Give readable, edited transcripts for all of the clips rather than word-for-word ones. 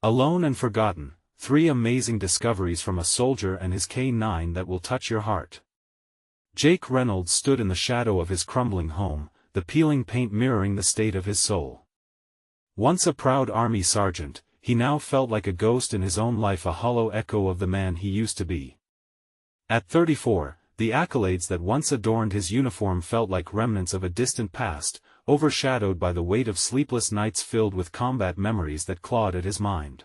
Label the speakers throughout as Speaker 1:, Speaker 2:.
Speaker 1: Alone and Forgotten, 3 amazing discoveries from a soldier and his K9 that will touch your heart. Jake Reynolds stood in the shadow of his crumbling home, the peeling paint mirroring the state of his soul. Once a proud army sergeant, he now felt like a ghost in his own life, a hollow echo of the man he used to be. At 34, the accolades that once adorned his uniform felt like remnants of a distant past, overshadowed by the weight of sleepless nights filled with combat memories that clawed at his mind.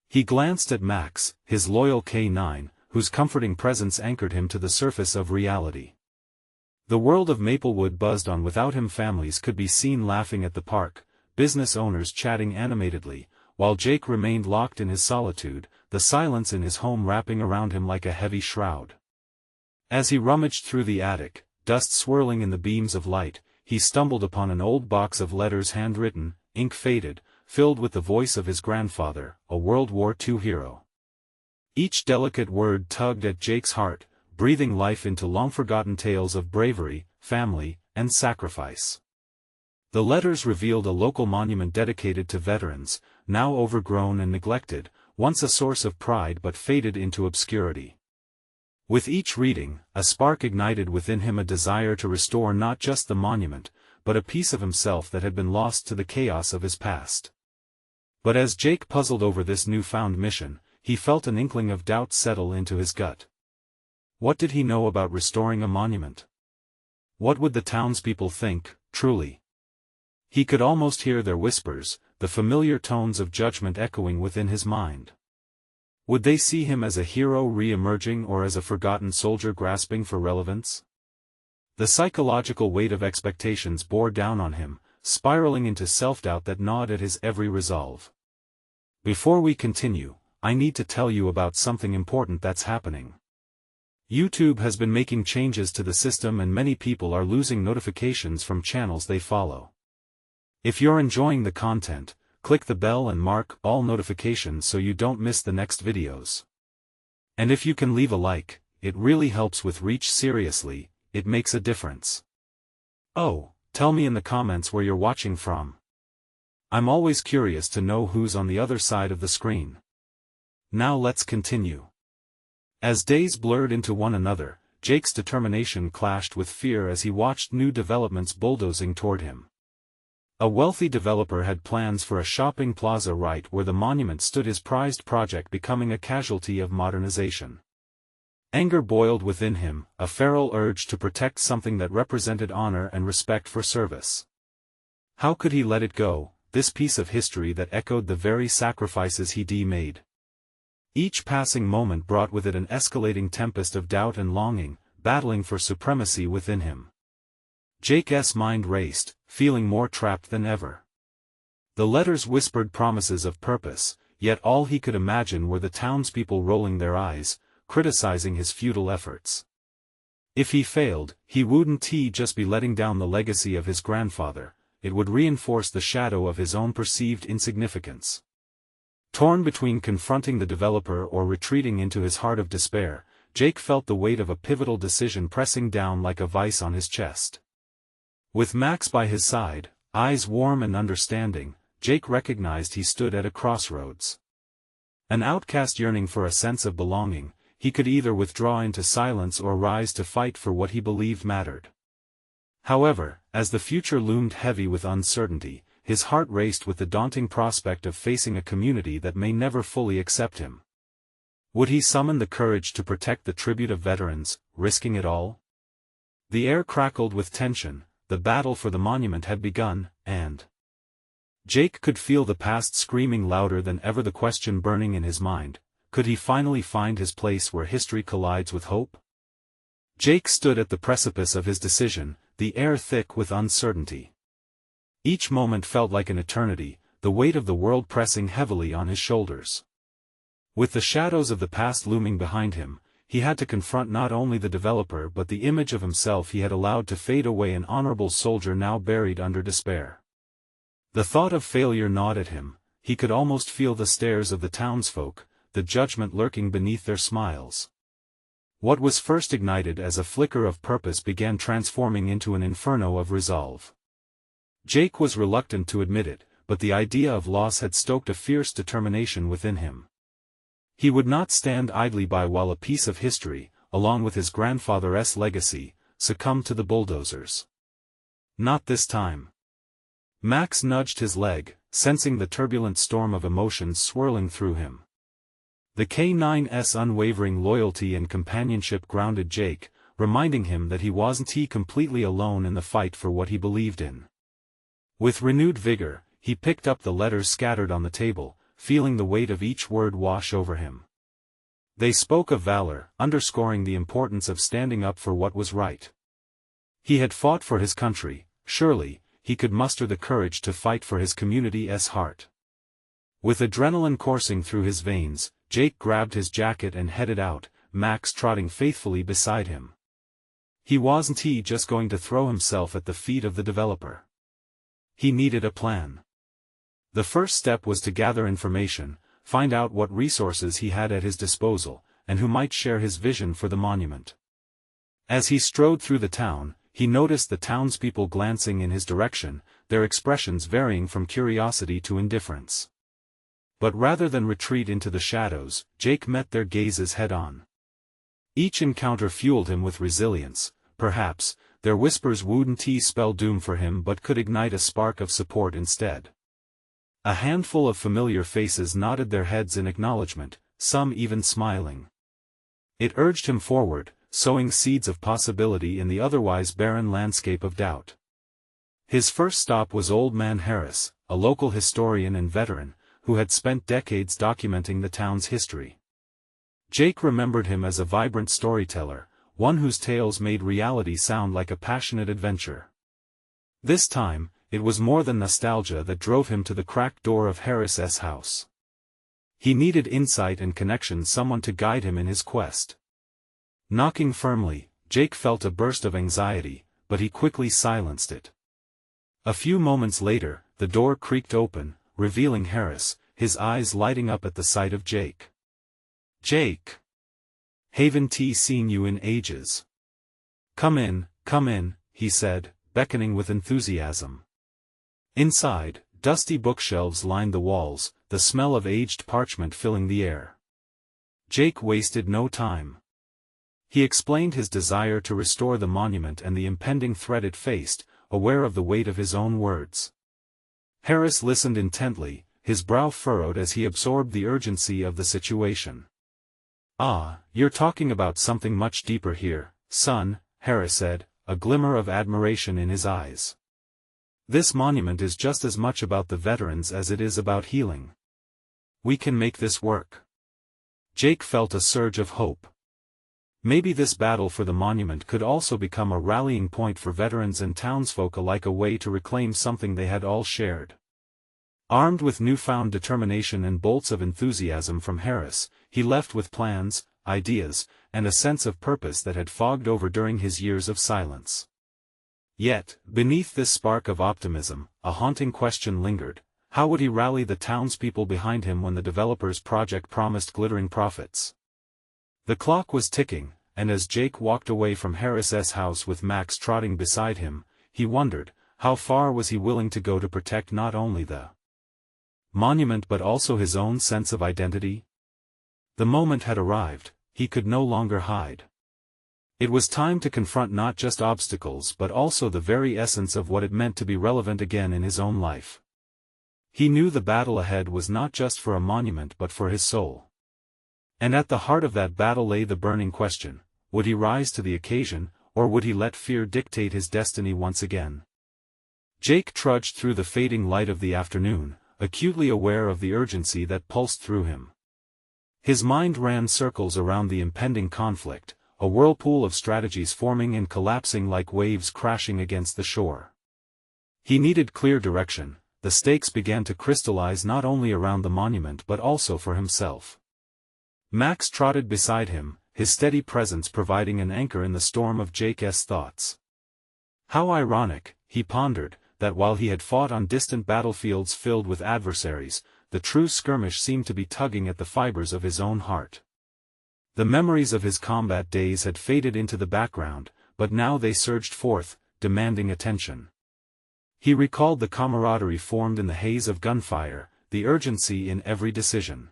Speaker 1: He glanced at Max, his loyal K9, whose comforting presence anchored him to the surface of reality. The world of Maplewood buzzed on without him. Families could be seen laughing at the park, business owners chatting animatedly, while Jake remained locked in his solitude, the silence in his home wrapping around him like a heavy shroud. As he rummaged through the attic, dust swirling in the beams of light, he stumbled upon an old box of letters, handwritten, ink faded, filled with the voice of his grandfather, a World War II hero. Each delicate word tugged at Jake's heart, breathing life into long-forgotten tales of bravery, family, and sacrifice. The letters revealed a local monument dedicated to veterans, now overgrown and neglected, once a source of pride but faded into obscurity. With each reading, a spark ignited within him, a desire to restore not just the monument, but a piece of himself that had been lost to the chaos of his past. But as Jake puzzled over this newfound mission, he felt an inkling of doubt settle into his gut. What did he know about restoring a monument? What would the townspeople think, truly? He could almost hear their whispers, the familiar tones of judgment echoing within his mind. Would they see him as a hero re-emerging or as a forgotten soldier grasping for relevance? The psychological weight of expectations bore down on him, spiraling into self-doubt that gnawed at his every resolve. Before we continue, I need to tell you about something important that's happening. YouTube has been making changes to the system and many people are losing notifications from channels they follow. If you're enjoying the content, click the bell and mark all notifications so you don't miss the next videos. And if you can leave a like, it really helps with reach. Seriously, it makes a difference. Oh, tell me in the comments where you're watching from. I'm always curious to know who's on the other side of the screen. Now let's continue. As days blurred into one another, Jake's determination clashed with fear as he watched new developments bulldozing toward him. A wealthy developer had plans for a shopping plaza right where the monument stood, his prized project becoming a casualty of modernization. Anger boiled within him, a feral urge to protect something that represented honor and respect for service. How could he let it go, this piece of history that echoed the very sacrifices he'd made? Each passing moment brought with it an escalating tempest of doubt and longing, battling for supremacy within him. Jake's mind raced, feeling more trapped than ever. The letters whispered promises of purpose, yet all he could imagine were the townspeople rolling their eyes, criticizing his futile efforts. If he failed, he wouldn't just be letting down the legacy of his grandfather, it would reinforce the shadow of his own perceived insignificance. Torn between confronting the developer or retreating into his heart of despair, Jake felt the weight of a pivotal decision pressing down like a vice on his chest. With Max by his side, eyes warm and understanding, Jake recognized he stood at a crossroads. An outcast yearning for a sense of belonging, he could either withdraw into silence or rise to fight for what he believed mattered. However, as the future loomed heavy with uncertainty, his heart raced with the daunting prospect of facing a community that may never fully accept him. Would he summon the courage to protect the tribute of veterans, risking it all? The air crackled with tension, the battle for the monument had begun, and Jake could feel the past screaming louder than ever, the question burning in his mind: could he finally find his place where history collides with hope? Jake stood at the precipice of his decision, the air thick with uncertainty. Each moment felt like an eternity, the weight of the world pressing heavily on his shoulders. With the shadows of the past looming behind him, he had to confront not only the developer but the image of himself he had allowed to fade away, an honorable soldier now buried under despair. The thought of failure gnawed at him, he could almost feel the stares of the townsfolk, the judgment lurking beneath their smiles. What was first ignited as a flicker of purpose began transforming into an inferno of resolve. Jake was reluctant to admit it, but the idea of loss had stoked a fierce determination within him. He would not stand idly by while a piece of history, along with his grandfather's legacy, succumbed to the bulldozers. Not this time. Max nudged his leg, sensing the turbulent storm of emotions swirling through him. The K9's unwavering loyalty and companionship grounded Jake, reminding him that he wasn't completely alone in the fight for what he believed in. With renewed vigor, he picked up the letters scattered on the table, feeling the weight of each word wash over him. They spoke of valor, underscoring the importance of standing up for what was right. He had fought for his country, surely, he could muster the courage to fight for his community's heart. With adrenaline coursing through his veins, Jake grabbed his jacket and headed out, Max trotting faithfully beside him. He wasn't just going to throw himself at the feet of the developer. He needed a plan. The first step was to gather information, find out what resources he had at his disposal, and who might share his vision for the monument. As he strode through the town, he noticed the townspeople glancing in his direction, their expressions varying from curiosity to indifference. But rather than retreat into the shadows, Jake met their gazes head-on. Each encounter fueled him with resilience. Perhaps, their whispers wouldn't spell doom for him but could ignite a spark of support instead. A handful of familiar faces nodded their heads in acknowledgement, some even smiling. It urged him forward, sowing seeds of possibility in the otherwise barren landscape of doubt. His first stop was Old Man Harris, a local historian and veteran, who had spent decades documenting the town's history. Jake remembered him as a vibrant storyteller, one whose tales made reality sound like a passionate adventure. This time, it was more than nostalgia that drove him to the cracked door of Harris's house. He needed insight and connection, someone to guide him in his quest. Knocking firmly, Jake felt a burst of anxiety, but he quickly silenced it. A few moments later, the door creaked open, revealing Harris, his eyes lighting up at the sight of Jake. "Jake! Haven't seen you in ages. Come in," he said, beckoning with enthusiasm. Inside, dusty bookshelves lined the walls, the smell of aged parchment filling the air. Jake wasted no time. He explained his desire to restore the monument and the impending threat it faced, aware of the weight of his own words. Harris listened intently, his brow furrowed as he absorbed the urgency of the situation. "Ah, you're talking about something much deeper here, son," Harris said, a glimmer of admiration in his eyes. "This monument is just as much about the veterans as it is about healing. We can make this work." Jake felt a surge of hope. Maybe this battle for the monument could also become a rallying point for veterans and townsfolk alike, a way to reclaim something they had all shared. Armed with newfound determination and bolts of enthusiasm from Harris, he left with plans, ideas, and a sense of purpose that had fogged over during his years of silence. Yet, beneath this spark of optimism, a haunting question lingered: how would he rally the townspeople behind him when the developer's project promised glittering profits? The clock was ticking, and as Jake walked away from Harris's house with Max trotting beside him, he wondered, how far was he willing to go to protect not only the monument but also his own sense of identity? The moment had arrived, he could no longer hide. It was time to confront not just obstacles but also the very essence of what it meant to be relevant again in his own life. He knew the battle ahead was not just for a monument but for his soul. And at the heart of that battle lay the burning question: would he rise to the occasion, or would he let fear dictate his destiny once again? Jake trudged through the fading light of the afternoon, acutely aware of the urgency that pulsed through him. His mind ran circles around the impending conflict, a whirlpool of strategies forming and collapsing like waves crashing against the shore. He needed clear direction. The stakes began to crystallize not only around the monument but also for himself. Max trotted beside him, his steady presence providing an anchor in the storm of Jake's thoughts. How ironic, he pondered, that while he had fought on distant battlefields filled with adversaries, the true skirmish seemed to be tugging at the fibers of his own heart. The memories of his combat days had faded into the background, but now they surged forth, demanding attention. He recalled the camaraderie formed in the haze of gunfire, the urgency in every decision.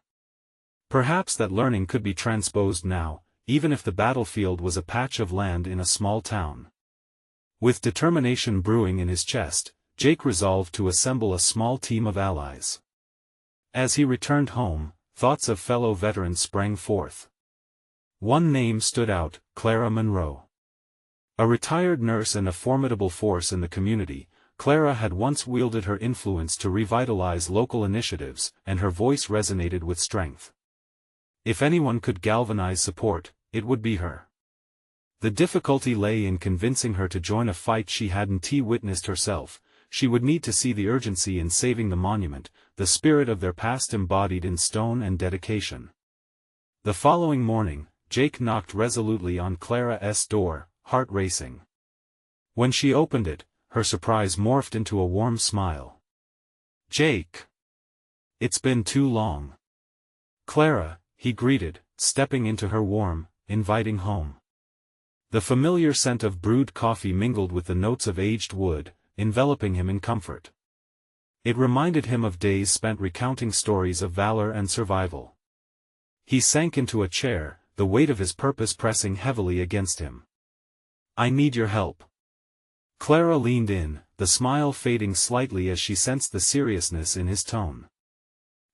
Speaker 1: Perhaps that learning could be transposed now, even if the battlefield was a patch of land in a small town. With determination brewing in his chest, Jake resolved to assemble a small team of allies. As he returned home, thoughts of fellow veterans sprang forth. One name stood out, Clara Monroe. A retired nurse and a formidable force in the community, Clara had once wielded her influence to revitalize local initiatives, and her voice resonated with strength. If anyone could galvanize support, it would be her. The difficulty lay in convincing her to join a fight she hadn't witnessed herself. She would need to see the urgency in saving the monument, the spirit of their past embodied in stone and dedication. The following morning, Jake knocked resolutely on Clara's door, heart racing. When she opened it, her surprise morphed into a warm smile. "Jake! It's been too long." "Clara," he greeted, stepping into her warm, inviting home. The familiar scent of brewed coffee mingled with the notes of aged wood, enveloping him in comfort. It reminded him of days spent recounting stories of valor and survival. He sank into a chair, the weight of his purpose pressing heavily against him. "I need your help." Clara leaned in, the smile fading slightly as she sensed the seriousness in his tone.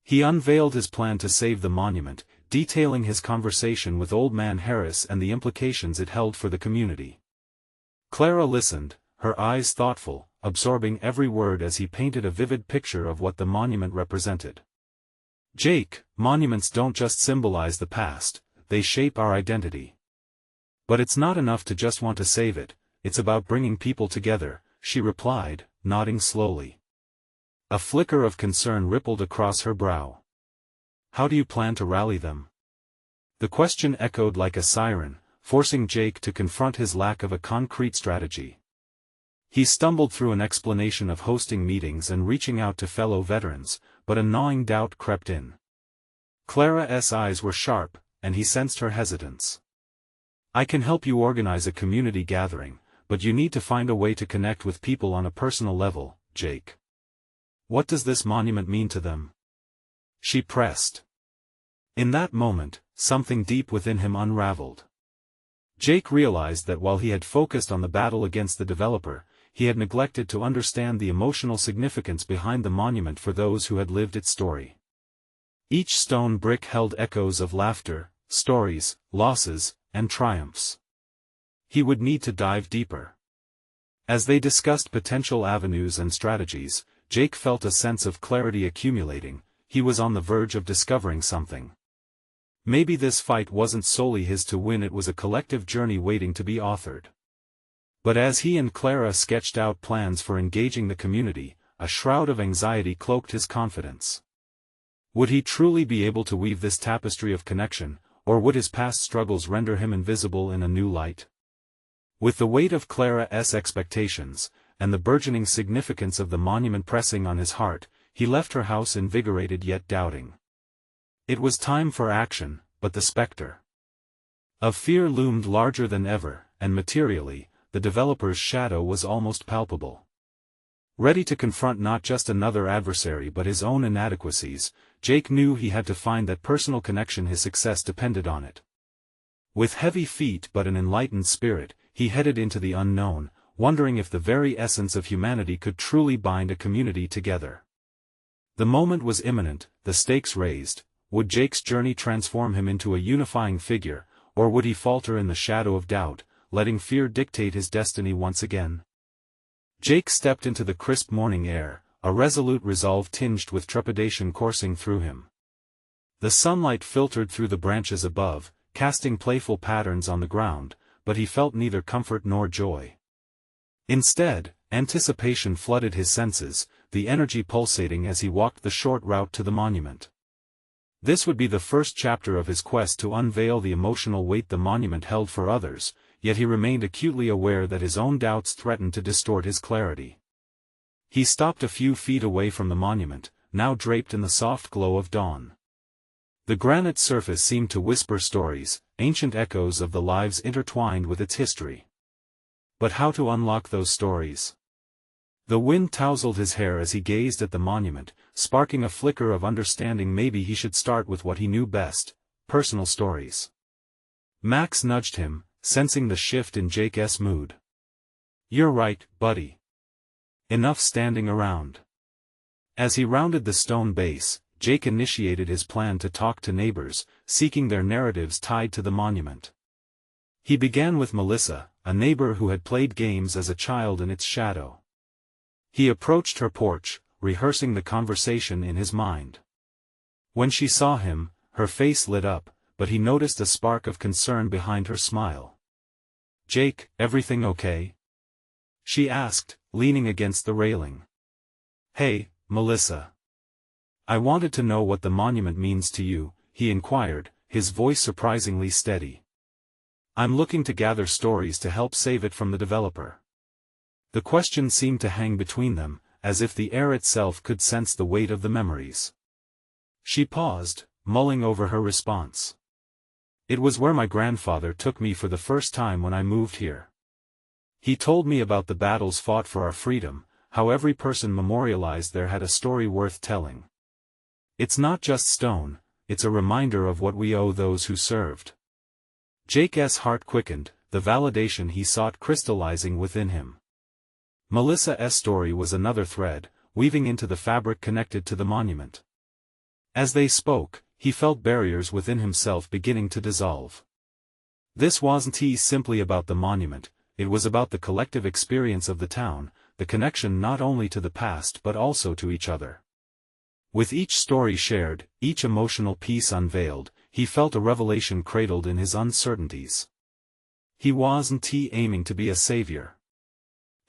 Speaker 1: He unveiled his plan to save the monument, detailing his conversation with Old Man Harris and the implications it held for the community. Clara listened, her eyes thoughtful, absorbing every word as he painted a vivid picture of what the monument represented. "Jake, monuments don't just symbolize the past, they shape our identity. But it's not enough to just want to save it, it's about bringing people together," she replied, nodding slowly. A flicker of concern rippled across her brow. "How do you plan to rally them?" The question echoed like a siren, forcing Jake to confront his lack of a concrete strategy. He stumbled through an explanation of hosting meetings and reaching out to fellow veterans, but a gnawing doubt crept in. Clara's eyes were sharp, and he sensed her hesitance. "I can help you organize a community gathering, but you need to find a way to connect with people on a personal level, Jake. What does this monument mean to them?" she pressed. In that moment, something deep within him unraveled. Jake realized that while he had focused on the battle against the developer, he had neglected to understand the emotional significance behind the monument for those who had lived its story. Each stone brick held echoes of laughter, stories, losses, and triumphs. He would need to dive deeper. As they discussed potential avenues and strategies, Jake felt a sense of clarity accumulating. He was on the verge of discovering something. Maybe this fight wasn't solely his to win, it was a collective journey waiting to be authored. But as he and Clara sketched out plans for engaging the community, a shroud of anxiety cloaked his confidence. Would he truly be able to weave this tapestry of connection, or would his past struggles render him invisible in a new light? With the weight of Clara's expectations, and the burgeoning significance of the monument pressing on his heart, he left her house invigorated yet doubting. It was time for action, but the specter of fear loomed larger than ever, and materially, the developer's shadow was almost palpable. Ready to confront not just another adversary but his own inadequacies, Jake knew he had to find that personal connection. His success depended on it. With heavy feet but an enlightened spirit, he headed into the unknown, wondering if the very essence of humanity could truly bind a community together. The moment was imminent, the stakes raised. Would Jake's journey transform him into a unifying figure, or would he falter in the shadow of doubt, letting fear dictate his destiny once again? Jake stepped into the crisp morning air, a resolute resolve tinged with trepidation coursing through him. The sunlight filtered through the branches above, casting playful patterns on the ground, but he felt neither comfort nor joy. Instead, anticipation flooded his senses, the energy pulsating as he walked the short route to the monument. This would be the first chapter of his quest to unveil the emotional weight the monument held for others, yet he remained acutely aware that his own doubts threatened to distort his clarity. He stopped a few feet away from the monument, now draped in the soft glow of dawn. The granite surface seemed to whisper stories, ancient echoes of the lives intertwined with its history. But how to unlock those stories? The wind tousled his hair as he gazed at the monument, sparking a flicker of understanding. Maybe he should start with what he knew best, personal stories. Max nudged him, sensing the shift in Jake's mood. "You're right, buddy. Enough standing around." As he rounded the stone base, Jake initiated his plan to talk to neighbors, seeking their narratives tied to the monument. He began with Melissa, a neighbor who had played games as a child in its shadow. He approached her porch, rehearsing the conversation in his mind. When she saw him, her face lit up, but he noticed a spark of concern behind her smile. "Jake, everything okay?" she asked, leaning against the railing. "Hey, Melissa. I wanted to know what the monument means to you," he inquired, his voice surprisingly steady. "I'm looking to gather stories to help save it from the developer." The question seemed to hang between them, as if the air itself could sense the weight of the memories. She paused, mulling over her response. "It was where my grandfather took me for the first time when I moved here. He told me about the battles fought for our freedom, how every person memorialized there had a story worth telling. It's not just stone, it's a reminder of what we owe those who served." Jake's heart quickened, the validation he sought crystallizing within him. Melissa's story was another thread, weaving into the fabric connected to the monument. As they spoke, he felt barriers within himself beginning to dissolve. This wasn't simply about the monument, it was about the collective experience of the town, the connection not only to the past but also to each other. With each story shared, each emotional piece unveiled, he felt a revelation cradled in his uncertainties. He wasn't aiming to be a savior.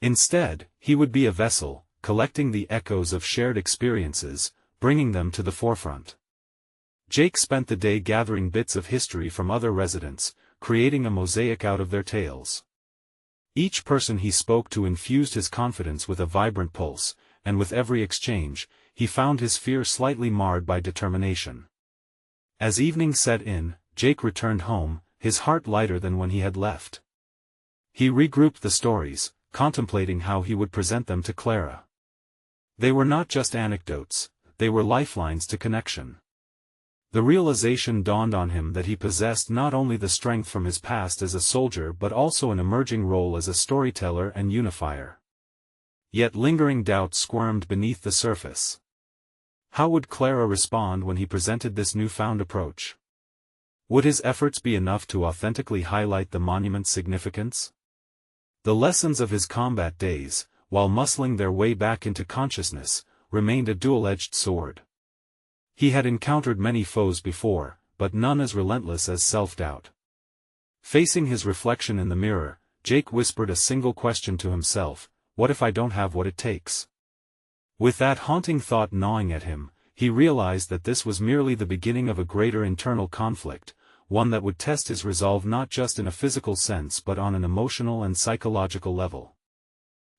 Speaker 1: Instead, he would be a vessel, collecting the echoes of shared experiences, bringing them to the forefront. Jake spent the day gathering bits of history from other residents, creating a mosaic out of their tales. Each person he spoke to infused his confidence with a vibrant pulse, and with every exchange, he found his fear slightly marred by determination. As evening set in, Jake returned home, his heart lighter than when he had left. He regrouped the stories, contemplating how he would present them to Clara. They were not just anecdotes, they were lifelines to connection. The realization dawned on him that he possessed not only the strength from his past as a soldier but also an emerging role as a storyteller and unifier. Yet lingering doubts squirmed beneath the surface. How would Clara respond when he presented this newfound approach? Would his efforts be enough to authentically highlight the monument's significance? The lessons of his combat days, while muscling their way back into consciousness, remained a dual-edged sword. He had encountered many foes before, but none as relentless as self-doubt. Facing his reflection in the mirror, Jake whispered a single question to himself: what if I don't have what it takes? With that haunting thought gnawing at him, he realized that this was merely the beginning of a greater internal conflict, one that would test his resolve not just in a physical sense but on an emotional and psychological level.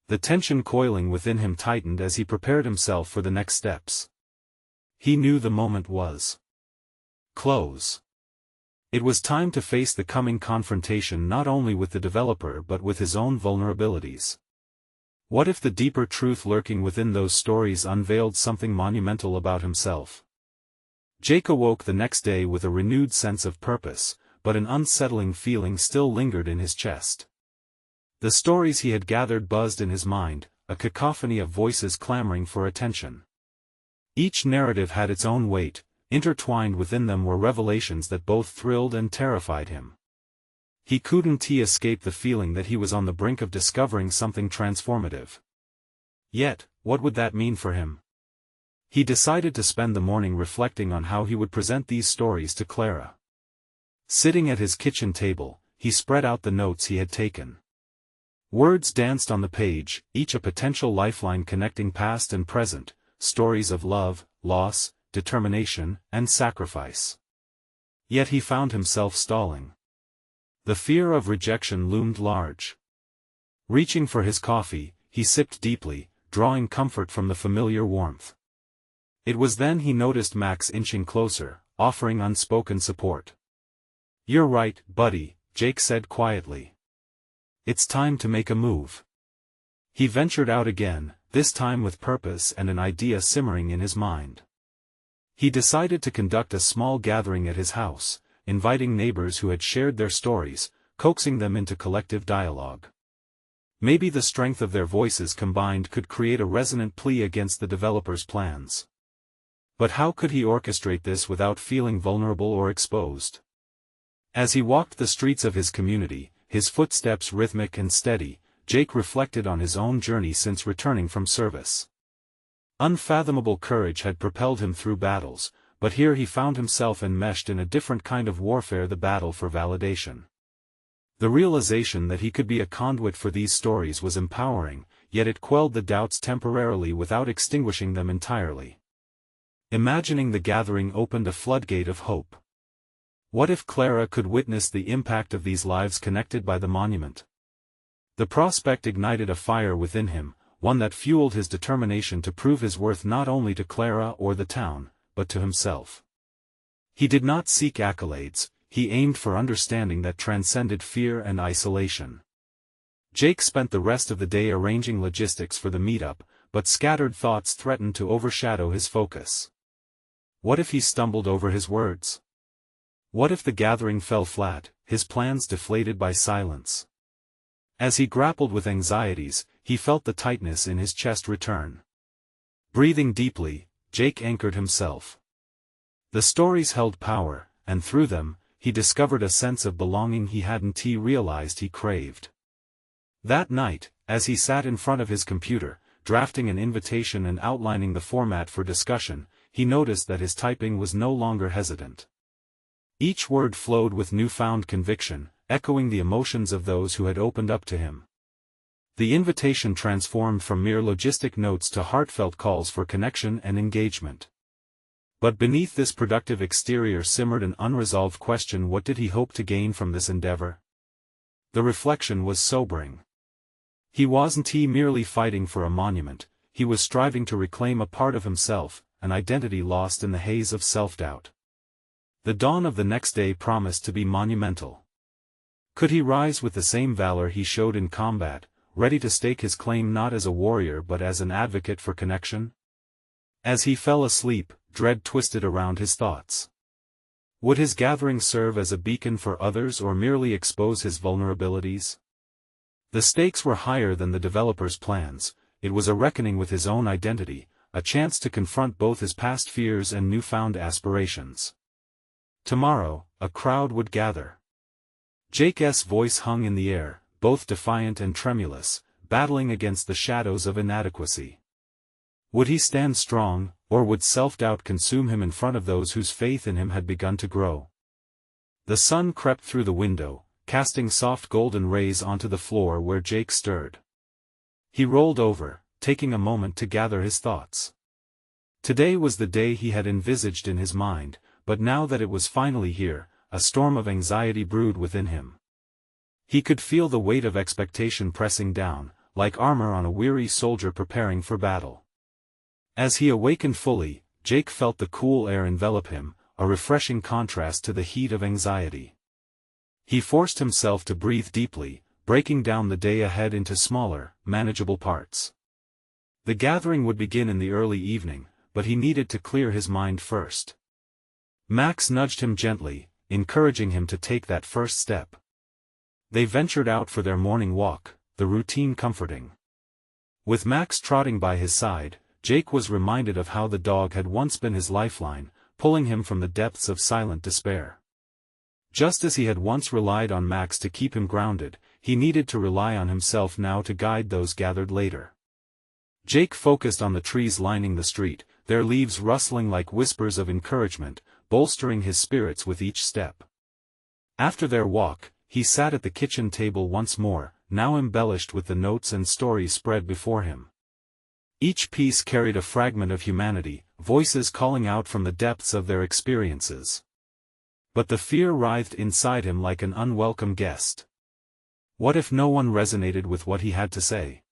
Speaker 1: The tension coiling within him tightened as he prepared himself for the next steps. He knew the moment was close. It was time to face the coming confrontation not only with the developer but with his own vulnerabilities. What if the deeper truth lurking within those stories unveiled something monumental about himself? Jake awoke the next day with a renewed sense of purpose, but an unsettling feeling still lingered in his chest. The stories he had gathered buzzed in his mind, a cacophony of voices clamoring for attention. Each narrative had its own weight, intertwined within them were revelations that both thrilled and terrified him. He couldn't escape the feeling that he was on the brink of discovering something transformative. Yet, what would that mean for him? He decided to spend the morning reflecting on how he would present these stories to Clara. Sitting at his kitchen table, he spread out the notes he had taken. Words danced on the page, each a potential lifeline connecting past and present, stories of love, loss, determination, and sacrifice. Yet he found himself stalling. The fear of rejection loomed large. Reaching for his coffee, he sipped deeply, drawing comfort from the familiar warmth. It was then he noticed Max inching closer, offering unspoken support. "You're right, buddy," Jake said quietly. "It's time to make a move." He ventured out again, this time with purpose and an idea simmering in his mind. He decided to conduct a small gathering at his house, inviting neighbors who had shared their stories, coaxing them into collective dialogue. Maybe the strength of their voices combined could create a resonant plea against the developer's plans. But how could he orchestrate this without feeling vulnerable or exposed? As he walked the streets of his community, his footsteps rhythmic and steady, Jake reflected on his own journey since returning from service. Unfathomable courage had propelled him through battles, but here he found himself enmeshed in a different kind of warfare, the battle for validation. The realization that he could be a conduit for these stories was empowering, yet it quelled the doubts temporarily without extinguishing them entirely. Imagining the gathering opened a floodgate of hope. What if Clara could witness the impact of these lives connected by the monument? The prospect ignited a fire within him, one that fueled his determination to prove his worth not only to Clara or the town, but to himself. He did not seek accolades, he aimed for understanding that transcended fear and isolation. Jake spent the rest of the day arranging logistics for the meetup, but scattered thoughts threatened to overshadow his focus. What if he stumbled over his words? What if the gathering fell flat, his plans deflated by silence? As he grappled with anxieties, he felt the tightness in his chest return. Breathing deeply, Jake anchored himself. The stories held power, and through them, he discovered a sense of belonging he hadn't realized he craved. That night, as he sat in front of his computer, drafting an invitation and outlining the format for discussion, he noticed that his typing was no longer hesitant. Each word flowed with newfound conviction, echoing the emotions of those who had opened up to him. The invitation transformed from mere logistic notes to heartfelt calls for connection and engagement. But beneath this productive exterior simmered an unresolved question: what did he hope to gain from this endeavor? The reflection was sobering. He wasn't merely fighting for a monument, he was striving to reclaim a part of himself, an identity lost in the haze of self-doubt. The dawn of the next day promised to be monumental. Could he rise with the same valor he showed in combat, ready to stake his claim not as a warrior but as an advocate for connection? As he fell asleep, dread twisted around his thoughts. Would his gathering serve as a beacon for others or merely expose his vulnerabilities? The stakes were higher than the developer's plans, it was a reckoning with his own identity, a chance to confront both his past fears and newfound aspirations. Tomorrow, a crowd would gather. Jake's voice hung in the air, both defiant and tremulous, battling against the shadows of inadequacy. Would he stand strong, or would self-doubt consume him in front of those whose faith in him had begun to grow? The sun crept through the window, casting soft golden rays onto the floor where Jake stirred. He rolled over, taking a moment to gather his thoughts. Today was the day he had envisaged in his mind, but now that it was finally here, a storm of anxiety brewed within him. He could feel the weight of expectation pressing down, like armor on a weary soldier preparing for battle. As he awakened fully, Jake felt the cool air envelop him, a refreshing contrast to the heat of anxiety. He forced himself to breathe deeply, breaking down the day ahead into smaller, manageable parts. The gathering would begin in the early evening, but he needed to clear his mind first. Max nudged him gently, encouraging him to take that first step. They ventured out for their morning walk, the routine comforting. With Max trotting by his side, Jake was reminded of how the dog had once been his lifeline, pulling him from the depths of silent despair. Just as he had once relied on Max to keep him grounded, he needed to rely on himself now to guide those gathered later. Jake focused on the trees lining the street, their leaves rustling like whispers of encouragement, bolstering his spirits with each step. After their walk, he sat at the kitchen table once more, now embellished with the notes and stories spread before him. Each piece carried a fragment of humanity, voices calling out from the depths of their experiences. But the fear writhed inside him like an unwelcome guest. What if no one resonated with what he had to say?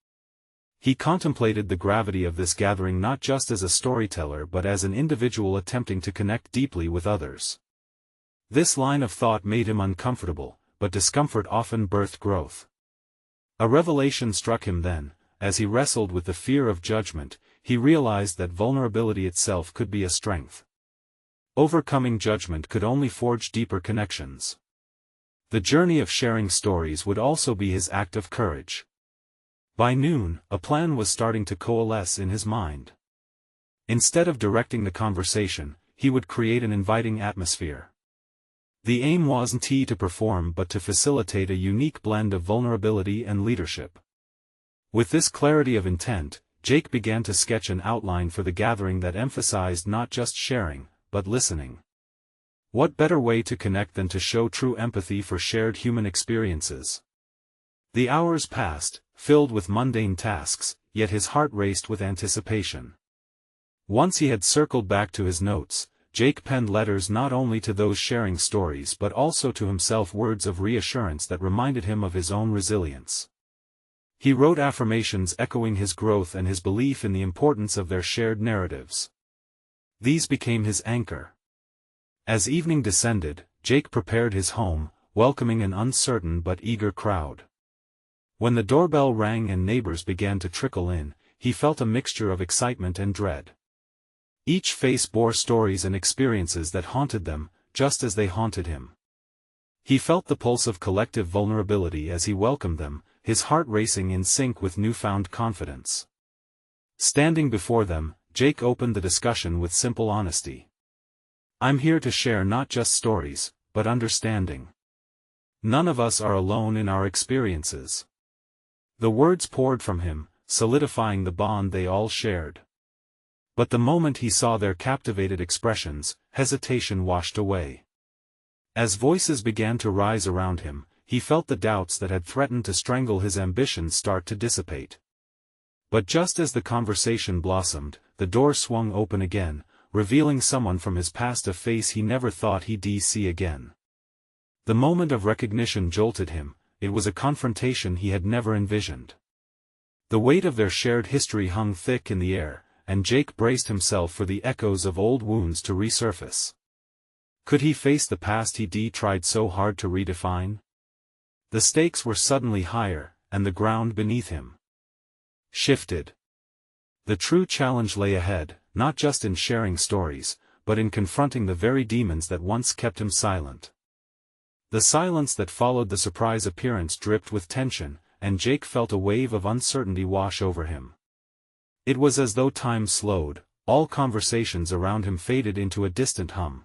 Speaker 1: He contemplated the gravity of this gathering not just as a storyteller but as an individual attempting to connect deeply with others. This line of thought made him uncomfortable, but discomfort often birthed growth. A revelation struck him then, as he wrestled with the fear of judgment, he realized that vulnerability itself could be a strength. Overcoming judgment could only forge deeper connections. The journey of sharing stories would also be his act of courage. By noon, a plan was starting to coalesce in his mind. Instead of directing the conversation, he would create an inviting atmosphere. The aim wasn't to perform but to facilitate a unique blend of vulnerability and leadership. With this clarity of intent, Jake began to sketch an outline for the gathering that emphasized not just sharing, but listening. What better way to connect than to show true empathy for shared human experiences? The hours passed, filled with mundane tasks, yet his heart raced with anticipation. Once he had circled back to his notes, Jake penned letters not only to those sharing stories but also to himself, words of reassurance that reminded him of his own resilience. He wrote affirmations echoing his growth and his belief in the importance of their shared narratives. These became his anchor. As evening descended, Jake prepared his home, welcoming an uncertain but eager crowd. When the doorbell rang and neighbors began to trickle in, he felt a mixture of excitement and dread. Each face bore stories and experiences that haunted them, just as they haunted him. He felt the pulse of collective vulnerability as he welcomed them, his heart racing in sync with newfound confidence. Standing before them, Jake opened the discussion with simple honesty. "I'm here to share not just stories, but understanding. None of us are alone in our experiences." The words poured from him, solidifying the bond they all shared. But the moment he saw their captivated expressions, hesitation washed away. As voices began to rise around him, he felt the doubts that had threatened to strangle his ambitions start to dissipate. But just as the conversation blossomed, the door swung open again, revealing someone from his past, a face he never thought he'd see again. The moment of recognition jolted him. It was a confrontation he had never envisioned. The weight of their shared history hung thick in the air, and Jake braced himself for the echoes of old wounds to resurface. Could he face the past he'd tried so hard to redefine? The stakes were suddenly higher, and the ground beneath him shifted. The true challenge lay ahead, not just in sharing stories, but in confronting the very demons that once kept him silent. The silence that followed the surprise appearance dripped with tension, and Jake felt a wave of uncertainty wash over him. It was as though time slowed, all conversations around him faded into a distant hum.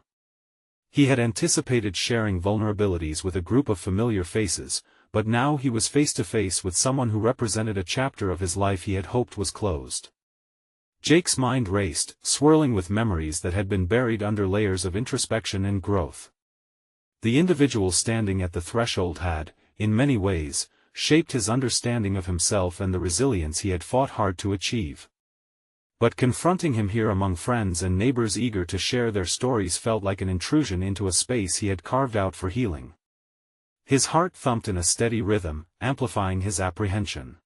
Speaker 1: He had anticipated sharing vulnerabilities with a group of familiar faces, but now he was face to face with someone who represented a chapter of his life he had hoped was closed. Jake's mind raced, swirling with memories that had been buried under layers of introspection and growth. The individual standing at the threshold had, in many ways, shaped his understanding of himself and the resilience he had fought hard to achieve. But confronting him here among friends and neighbors eager to share their stories felt like an intrusion into a space he had carved out for healing. His heart thumped in a steady rhythm, amplifying his apprehension.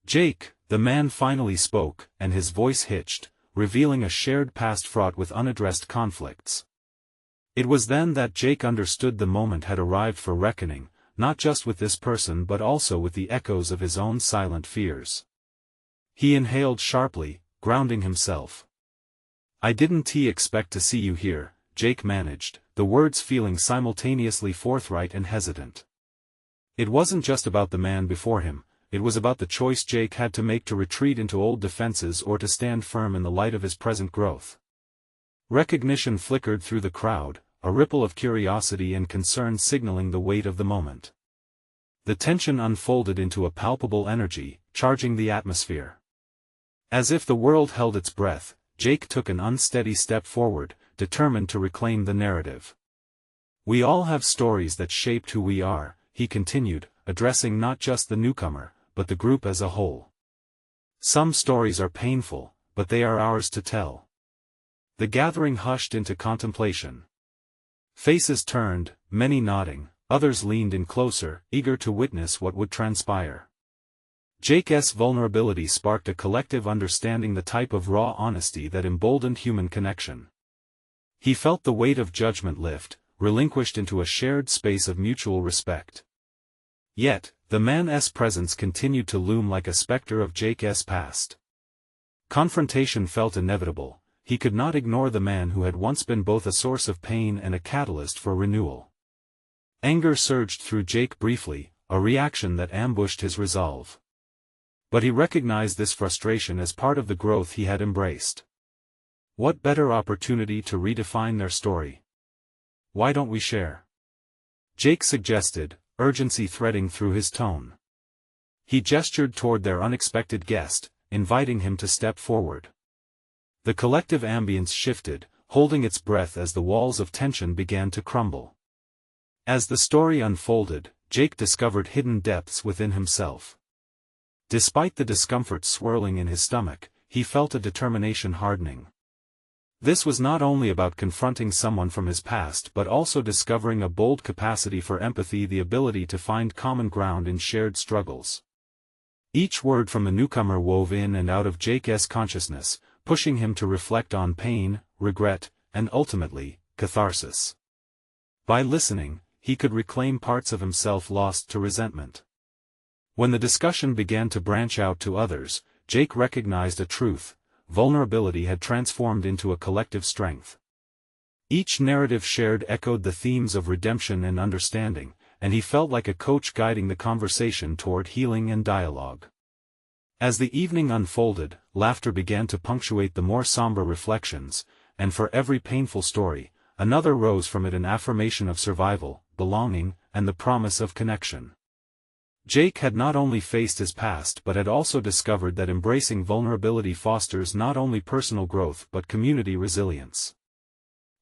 Speaker 1: "Jake," the man finally spoke, and his voice hitched, revealing a shared past fraught with unaddressed conflicts. It was then that Jake understood the moment had arrived for reckoning, not just with this person but also with the echoes of his own silent fears. He inhaled sharply, grounding himself. "I didn't expect to see you here," Jake managed, the words feeling simultaneously forthright and hesitant. It wasn't just about the man before him, it was about the choice Jake had to make to retreat into old defenses or to stand firm in the light of his present growth. Recognition flickered through the crowd, a ripple of curiosity and concern signaling the weight of the moment. The tension unfolded into a palpable energy, charging the atmosphere. As if the world held its breath, Jake took an unsteady step forward, determined to reclaim the narrative. "We all have stories that shaped who we are," he continued, addressing not just the newcomer, but the group as a whole. "Some stories are painful, but they are ours to tell." The gathering hushed into contemplation. Faces turned, many nodding, others leaned in closer, eager to witness what would transpire. Jake's vulnerability sparked a collective understanding, the type of raw honesty that emboldened human connection. He felt the weight of judgment lift, relinquished into a shared space of mutual respect. Yet, the man's presence continued to loom like a specter of Jake's past. Confrontation felt inevitable. He could not ignore the man who had once been both a source of pain and a catalyst for renewal. Anger surged through Jake briefly, a reaction that ambushed his resolve. But he recognized this frustration as part of the growth he had embraced. What better opportunity to redefine their story? Why don't we share? Jake suggested, urgency threading through his tone. He gestured toward their unexpected guest, inviting him to step forward. The collective ambience shifted, holding its breath as the walls of tension began to crumble. As the story unfolded, Jake discovered hidden depths within himself. Despite the discomfort swirling in his stomach, he felt a determination hardening. This was not only about confronting someone from his past but also discovering a bold capacity for empathy, the ability to find common ground in shared struggles. Each word from the newcomer wove in and out of Jake's consciousness, pushing him to reflect on pain, regret, and ultimately, catharsis. By listening, he could reclaim parts of himself lost to resentment. When the discussion began to branch out to others, Jake recognized a truth: vulnerability had transformed into a collective strength. Each narrative shared echoed the themes of redemption and understanding, and he felt like a coach guiding the conversation toward healing and dialogue. As the evening unfolded, laughter began to punctuate the more somber reflections, and for every painful story, another rose from it, an affirmation of survival, belonging, and the promise of connection. Jake had not only faced his past but had also discovered that embracing vulnerability fosters not only personal growth but community resilience.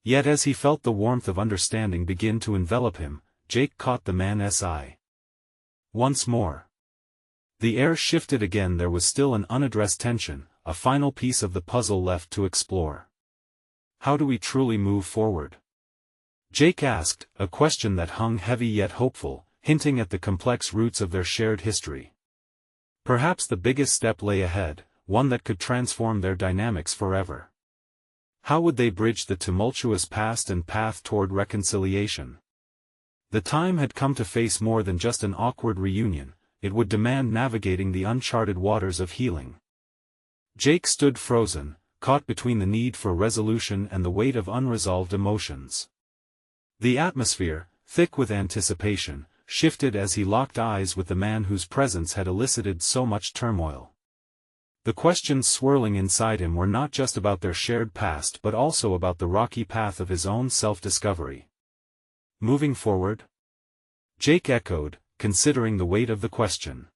Speaker 1: Yet as he felt the warmth of understanding begin to envelop him, Jake caught the man's eye. Once more. The air shifted again. There was still an unaddressed tension, a final piece of the puzzle left to explore. How do we truly move forward? Jake asked, a question that hung heavy yet hopeful, hinting at the complex roots of their shared history. Perhaps the biggest step lay ahead, one that could transform their dynamics forever. How would they bridge the tumultuous past and path toward reconciliation? The time had come to face more than just an awkward reunion. It would demand navigating the uncharted waters of healing. Jake stood frozen, caught between the need for resolution and the weight of unresolved emotions. The atmosphere, thick with anticipation, shifted as he locked eyes with the man whose presence had elicited so much turmoil. The questions swirling inside him were not just about their shared past but also about the rocky path of his own self-discovery. Moving forward? Jake echoed, considering the weight of the question.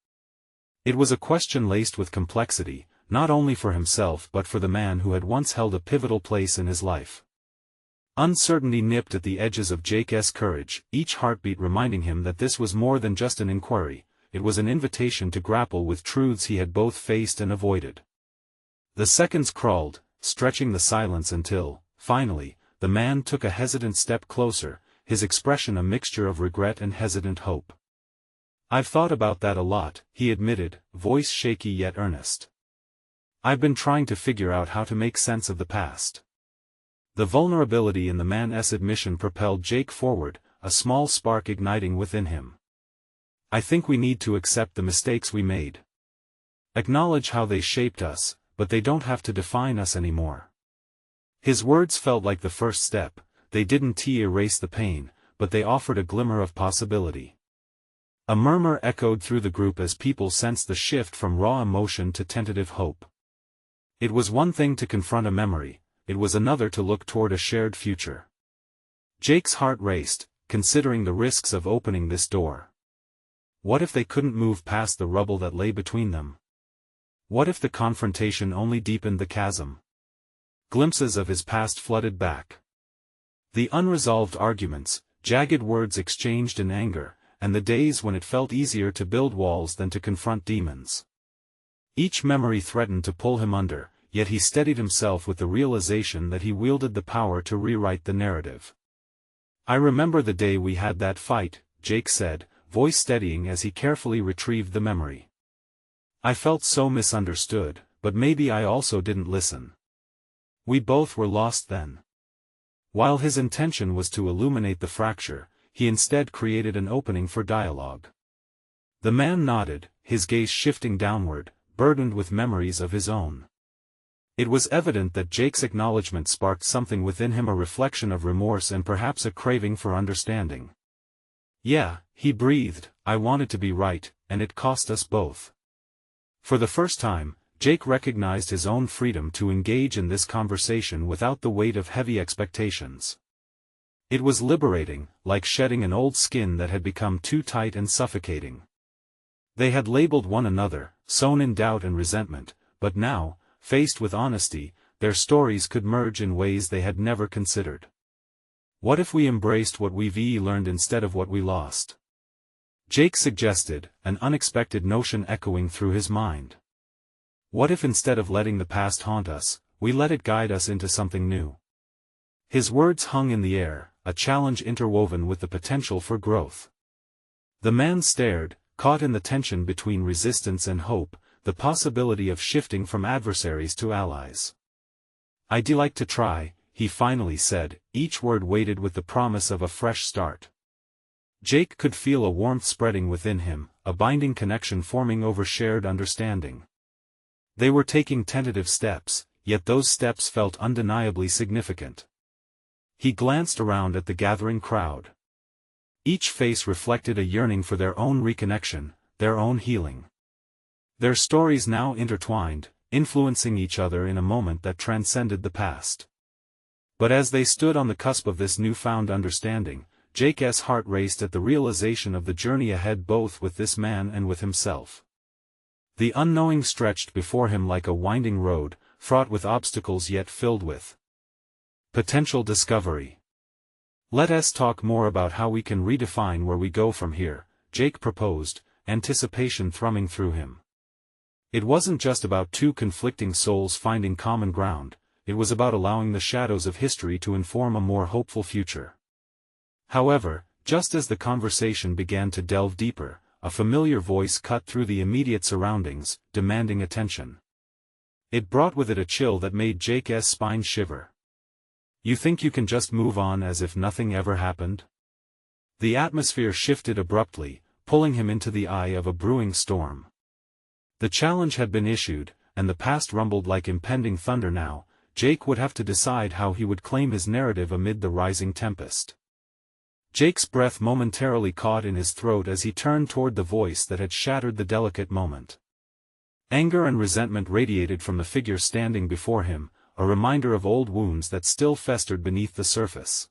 Speaker 1: It was a question laced with complexity, not only for himself but for the man who had once held a pivotal place in his life. Uncertainty nipped at the edges of Jake's courage, each heartbeat reminding him that this was more than just an inquiry, it was an invitation to grapple with truths he had both faced and avoided. The seconds crawled, stretching the silence until, finally, the man took a hesitant step closer, his expression a mixture of regret and hesitant hope. "I've thought about that a lot," he admitted, voice shaky yet earnest. "I've been trying to figure out how to make sense of the past." The vulnerability in the man's admission propelled Jake forward, a small spark igniting within him. "I think we need to accept the mistakes we made. Acknowledge how they shaped us, but they don't have to define us anymore." His words felt like the first step. They didn't erase the pain, but they offered a glimmer of possibility. A murmur echoed through the group as people sensed the shift from raw emotion to tentative hope. It was one thing to confront a memory, it was another to look toward a shared future. Jake's heart raced, considering the risks of opening this door. What if they couldn't move past the rubble that lay between them? What if the confrontation only deepened the chasm? Glimpses of his past flooded back. The unresolved arguments, jagged words exchanged in anger, and the days when it felt easier to build walls than to confront demons. Each memory threatened to pull him under, yet he steadied himself with the realization that he wielded the power to rewrite the narrative. "I remember the day we had that fight," Jake said, voice steadying as he carefully retrieved the memory. "I felt so misunderstood, but maybe I also didn't listen. We both were lost then." While his intention was to illuminate the fracture, he instead created an opening for dialogue. The man nodded, his gaze shifting downward, burdened with memories of his own. It was evident that Jake's acknowledgement sparked something within him, a reflection of remorse and perhaps a craving for understanding. "Yeah," he breathed, "I wanted to be right, and it cost us both." For the first time, Jake recognized his own freedom to engage in this conversation without the weight of heavy expectations. It was liberating, like shedding an old skin that had become too tight and suffocating. They had labeled one another, sown in doubt and resentment, but now, faced with honesty, their stories could merge in ways they had never considered. What if we embraced what we've learned instead of what we lost? Jake suggested, an unexpected notion echoing through his mind. What if instead of letting the past haunt us, we let it guide us into something new? His words hung in the air, a challenge interwoven with the potential for growth. The man stared, caught in the tension between resistance and hope, the possibility of shifting from adversaries to allies. "I'd like to try," he finally said, each word weighted with the promise of a fresh start. Jake could feel a warmth spreading within him, a binding connection forming over shared understanding. They were taking tentative steps, yet those steps felt undeniably significant. He glanced around at the gathering crowd. Each face reflected a yearning for their own reconnection, their own healing. Their stories now intertwined, influencing each other in a moment that transcended the past. But as they stood on the cusp of this newfound understanding, Jake's heart raced at the realization of the journey ahead, both with this man and with himself. The unknowing stretched before him like a winding road, fraught with obstacles yet filled with potential discovery. "Let us talk more about how we can redefine where we go from here," Jake proposed, anticipation thrumming through him. It wasn't just about two conflicting souls finding common ground, it was about allowing the shadows of history to inform a more hopeful future. However, just as the conversation began to delve deeper, a familiar voice cut through the immediate surroundings, demanding attention. It brought with it a chill that made Jake's spine shiver. "You think you can just move on as if nothing ever happened?" The atmosphere shifted abruptly, pulling him into the eye of a brewing storm. The challenge had been issued, and the past rumbled like impending thunder now. Jake would have to decide how he would claim his narrative amid the rising tempest. Jake's breath momentarily caught in his throat as he turned toward the voice that had shattered the delicate moment. Anger and resentment radiated from the figure standing before him, a reminder of old wounds that still festered beneath the surface.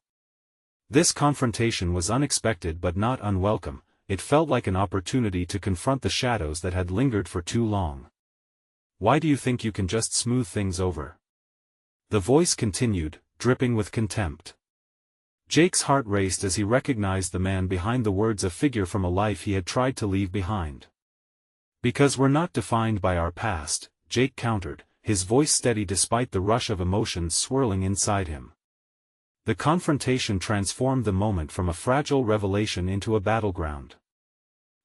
Speaker 1: This confrontation was unexpected but not unwelcome. It felt like an opportunity to confront the shadows that had lingered for too long. "Why do you think you can just smooth things over?" The voice continued, dripping with contempt. Jake's heart raced as he recognized the man behind the words, a figure from a life he had tried to leave behind. "Because we're not defined by our past," Jake countered, his voice steady despite the rush of emotions swirling inside him. The confrontation transformed the moment from a fragile revelation into a battleground.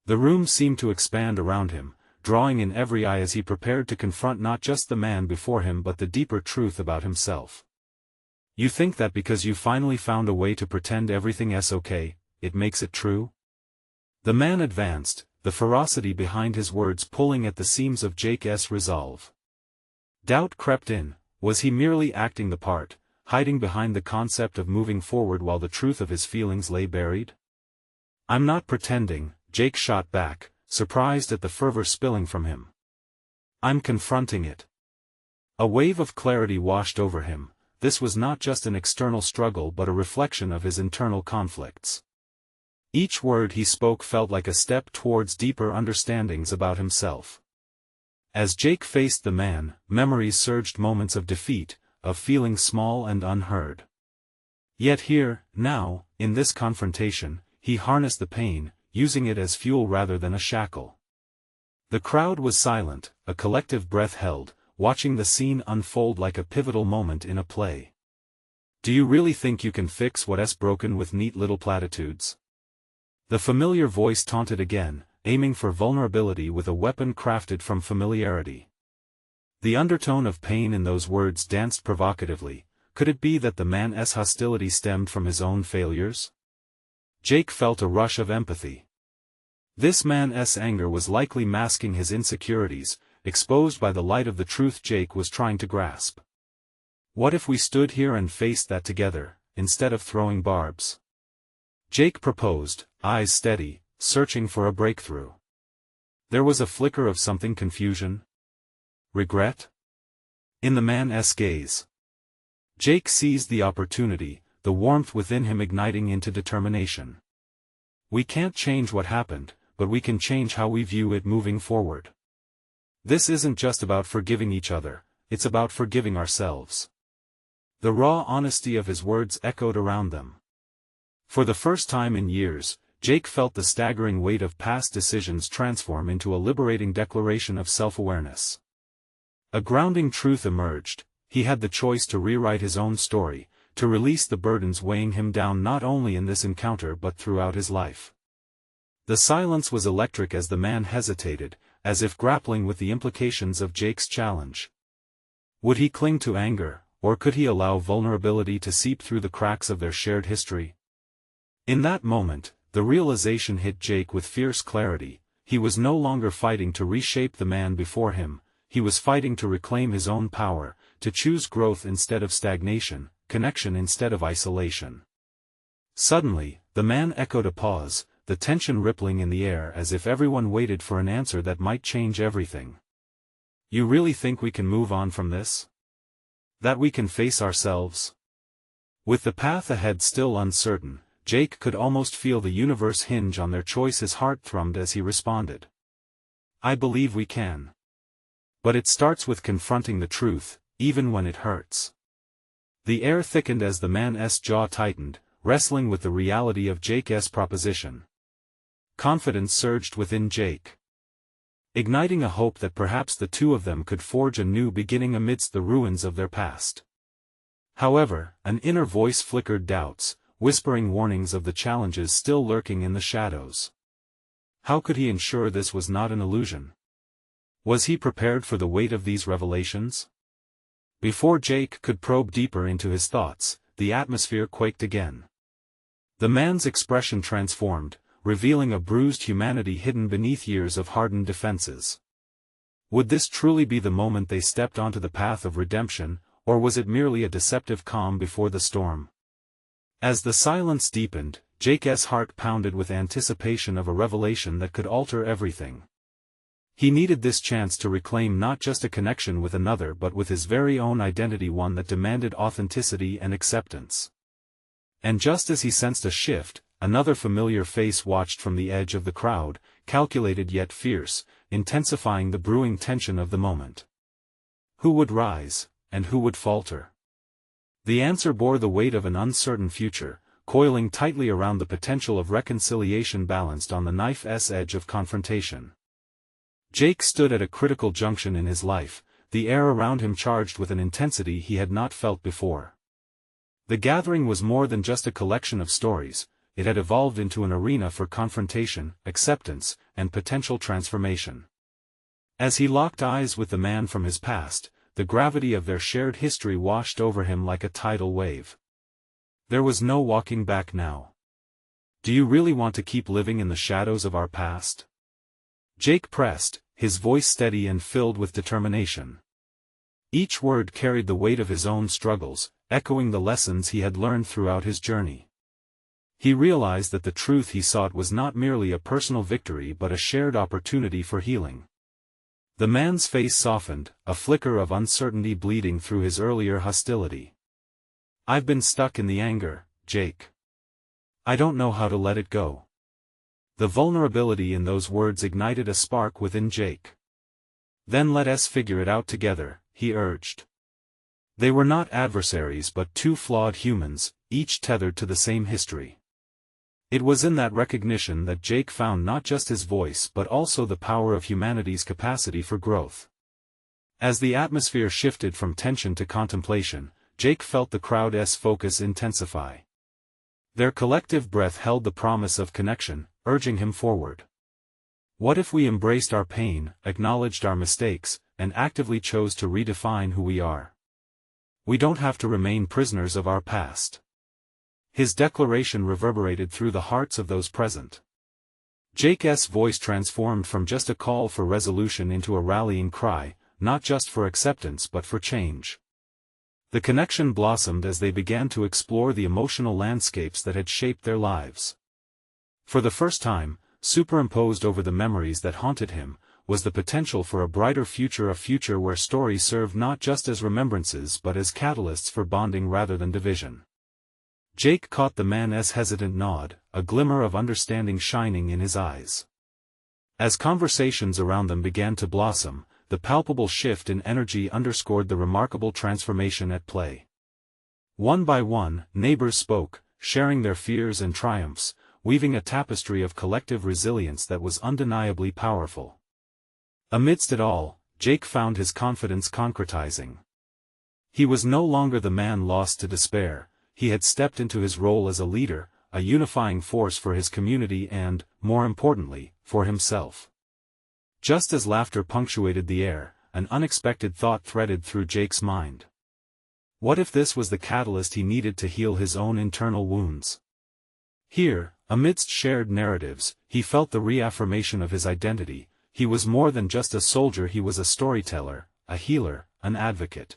Speaker 1: The room seemed to expand around him, drawing in every eye as he prepared to confront not just the man before him but the deeper truth about himself. "You think that because you finally found a way to pretend everything's okay, it makes it true?" The man advanced, the ferocity behind his words pulling at the seams of Jake's resolve. Doubt crept in. Was he merely acting the part, hiding behind the concept of moving forward while the truth of his feelings lay buried? "I'm not pretending," Jake shot back, surprised at the fervor spilling from him. "I'm confronting it." A wave of clarity washed over him. This was not just an external struggle but a reflection of his internal conflicts. Each word he spoke felt like a step towards deeper understandings about himself. As Jake faced the man, memories surged, moments of defeat, of feeling small and unheard. Yet here, now, in this confrontation, he harnessed the pain, using it as fuel rather than a shackle. The crowd was silent, a collective breath held, watching the scene unfold like a pivotal moment in a play. "Do you really think you can fix what's broken with neat little platitudes?" The familiar voice taunted again, aiming for vulnerability with a weapon crafted from familiarity. The undertone of pain in those words danced provocatively. Could it be that the man's hostility stemmed from his own failures? Jake felt a rush of empathy. This man's anger was likely masking his insecurities, exposed by the light of the truth Jake was trying to grasp. What if we stood here and faced that together, instead of throwing barbs? Jake proposed, eyes steady, searching for a breakthrough. There was a flicker of something: confusion? Regret? In the man's gaze. Jake seized the opportunity, the warmth within him igniting into determination. We can't change what happened, but we can change how we view it moving forward. This isn't just about forgiving each other, it's about forgiving ourselves. The raw honesty of his words echoed around them. For the first time in years, Jake felt the staggering weight of past decisions transform into a liberating declaration of self-awareness. A grounding truth emerged: he had the choice to rewrite his own story, to release the burdens weighing him down not only in this encounter but throughout his life. The silence was electric as the man hesitated, as if grappling with the implications of Jake's challenge. Would he cling to anger, or could he allow vulnerability to seep through the cracks of their shared history? In that moment, the realization hit Jake with fierce clarity: he was no longer fighting to reshape the man before him, he was fighting to reclaim his own power, to choose growth instead of stagnation, connection instead of isolation. Suddenly, the man echoed a pause, the tension rippling in the air as if everyone waited for an answer that might change everything. You really think we can move on from this? That we can face ourselves? With the path ahead still uncertain, Jake could almost feel the universe hinge on their choice. His heart thrummed as he responded. I believe we can. But it starts with confronting the truth, even when it hurts. The air thickened as the man's jaw tightened, wrestling with the reality of Jake's proposition. Confidence surged within Jake, igniting a hope that perhaps the two of them could forge a new beginning amidst the ruins of their past. However, an inner voice flickered doubts, whispering warnings of the challenges still lurking in the shadows. How could he ensure this was not an illusion? Was he prepared for the weight of these revelations? Before Jake could probe deeper into his thoughts, the atmosphere quaked again. The man's expression transformed, revealing a bruised humanity hidden beneath years of hardened defenses. Would this truly be the moment they stepped onto the path of redemption, or was it merely a deceptive calm before the storm? As the silence deepened, Jake's heart pounded with anticipation of a revelation that could alter everything. He needed this chance to reclaim not just a connection with another but with his very own identity, one that demanded authenticity and acceptance. And just as he sensed a shift, another familiar face watched from the edge of the crowd, calculated yet fierce, intensifying the brewing tension of the moment. Who would rise, and who would falter? The answer bore the weight of an uncertain future, coiling tightly around the potential of reconciliation balanced on the knife's edge of confrontation. Jake stood at a critical junction in his life, the air around him charged with an intensity he had not felt before. The gathering was more than just a collection of stories, it had evolved into an arena for confrontation, acceptance, and potential transformation. As he locked eyes with the man from his past, the gravity of their shared history washed over him like a tidal wave. There was no walking back now. Do you really want to keep living in the shadows of our past? Jake pressed, his voice steady and filled with determination. Each word carried the weight of his own struggles, echoing the lessons he had learned throughout his journey. He realized that the truth he sought was not merely a personal victory but a shared opportunity for healing. The man's face softened, a flicker of uncertainty bleeding through his earlier hostility. I've been stuck in the anger, Jake. I don't know how to let it go. The vulnerability in those words ignited a spark within Jake. Then let us figure it out together, he urged. They were not adversaries but two flawed humans, each tethered to the same history. It was in that recognition that Jake found not just his voice but also the power of humanity's capacity for growth. As the atmosphere shifted from tension to contemplation, Jake felt the crowd's focus intensify. Their collective breath held the promise of connection, urging him forward. What if we embraced our pain, acknowledged our mistakes, and actively chose to redefine who we are? We don't have to remain prisoners of our past. His declaration reverberated through the hearts of those present. Jake's voice transformed from just a call for resolution into a rallying cry, not just for acceptance but for change. The connection blossomed as they began to explore the emotional landscapes that had shaped their lives. For the first time, superimposed over the memories that haunted him, was the potential for a brighter future, a future where stories served not just as remembrances but as catalysts for bonding rather than division. Jake caught the man's hesitant nod, a glimmer of understanding shining in his eyes. As conversations around them began to blossom, the palpable shift in energy underscored the remarkable transformation at play. One by one, neighbors spoke, sharing their fears and triumphs, weaving a tapestry of collective resilience that was undeniably powerful. Amidst it all, Jake found his confidence concretizing. He was no longer the man lost to despair. He had stepped into his role as a leader, a unifying force for his community and, more importantly, for himself. Just as laughter punctuated the air, an unexpected thought threaded through Jake's mind. What if this was the catalyst he needed to heal his own internal wounds? Here, amidst shared narratives, he felt the reaffirmation of his identity. He was more than just a soldier, he was a storyteller, a healer, an advocate.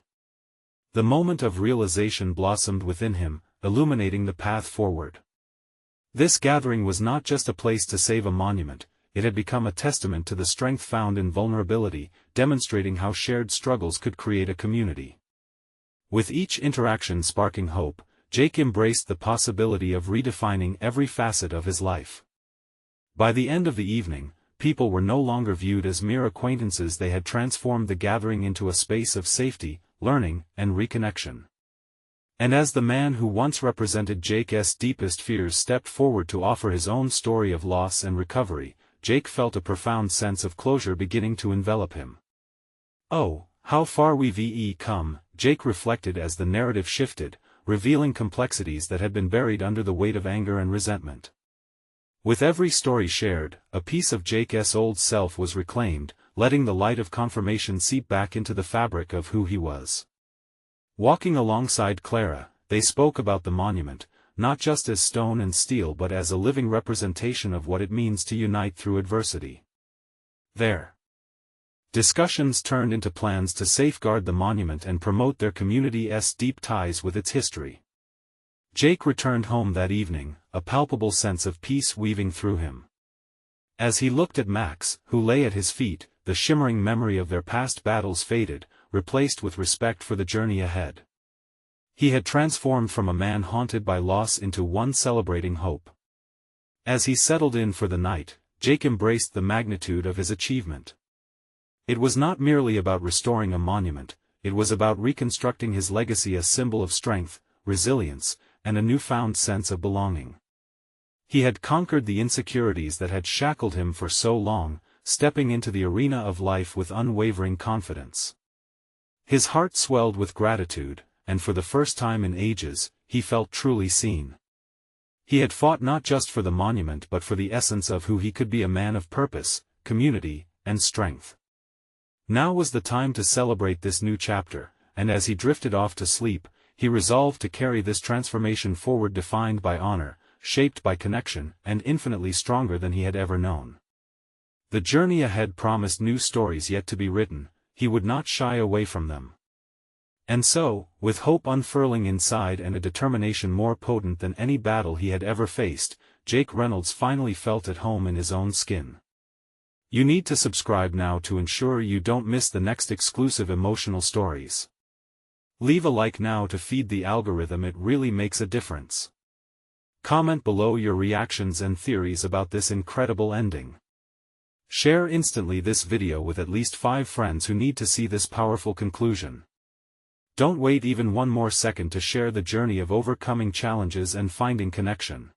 Speaker 1: The moment of realization blossomed within him, illuminating the path forward. This gathering was not just a place to save a monument, it had become a testament to the strength found in vulnerability, demonstrating how shared struggles could create a community. With each interaction sparking hope, Jake embraced the possibility of redefining every facet of his life. By the end of the evening, people were no longer viewed as mere acquaintances. They had transformed the gathering into a space of safety, learning, and reconnection. And as the man who once represented Jake's deepest fears stepped forward to offer his own story of loss and recovery, Jake felt a profound sense of closure beginning to envelop him. "Oh, how far we've come," Jake reflected as the narrative shifted, revealing complexities that had been buried under the weight of anger and resentment. With every story shared, a piece of Jake's old self was reclaimed, letting the light of confirmation seep back into the fabric of who he was. Walking alongside Clara, they spoke about the monument, not just as stone and steel but as a living representation of what it means to unite through adversity. Their discussions turned into plans to safeguard the monument and promote their community's deep ties with its history. Jake returned home that evening, a palpable sense of peace weaving through him. As he looked at Max, who lay at his feet, the shimmering memory of their past battles faded, replaced with respect for the journey ahead. He had transformed from a man haunted by loss into one celebrating hope. As he settled in for the night, Jake embraced the magnitude of his achievement. It was not merely about restoring a monument, it was about reconstructing his legacy, a symbol of strength, resilience, and a newfound sense of belonging. He had conquered the insecurities that had shackled him for so long, stepping into the arena of life with unwavering confidence. His heart swelled with gratitude, and for the first time in ages, he felt truly seen. He had fought not just for the monument but for the essence of who he could be, a man of purpose, community, and strength. Now was the time to celebrate this new chapter, and as he drifted off to sleep, he resolved to carry this transformation forward, defined by honor, shaped by connection, and infinitely stronger than he had ever known. The journey ahead promised new stories yet to be written. He would not shy away from them. And so, with hope unfurling inside and a determination more potent than any battle he had ever faced, Jake Reynolds finally felt at home in his own skin. You need to subscribe now to ensure you don't miss the next exclusive emotional stories. Leave a like now to feed the algorithm, it really makes a difference. Comment below your reactions and theories about this incredible ending. Share instantly this video with at least 5 friends who need to see this powerful conclusion. Don't wait even one more second to share the journey of overcoming challenges and finding connection.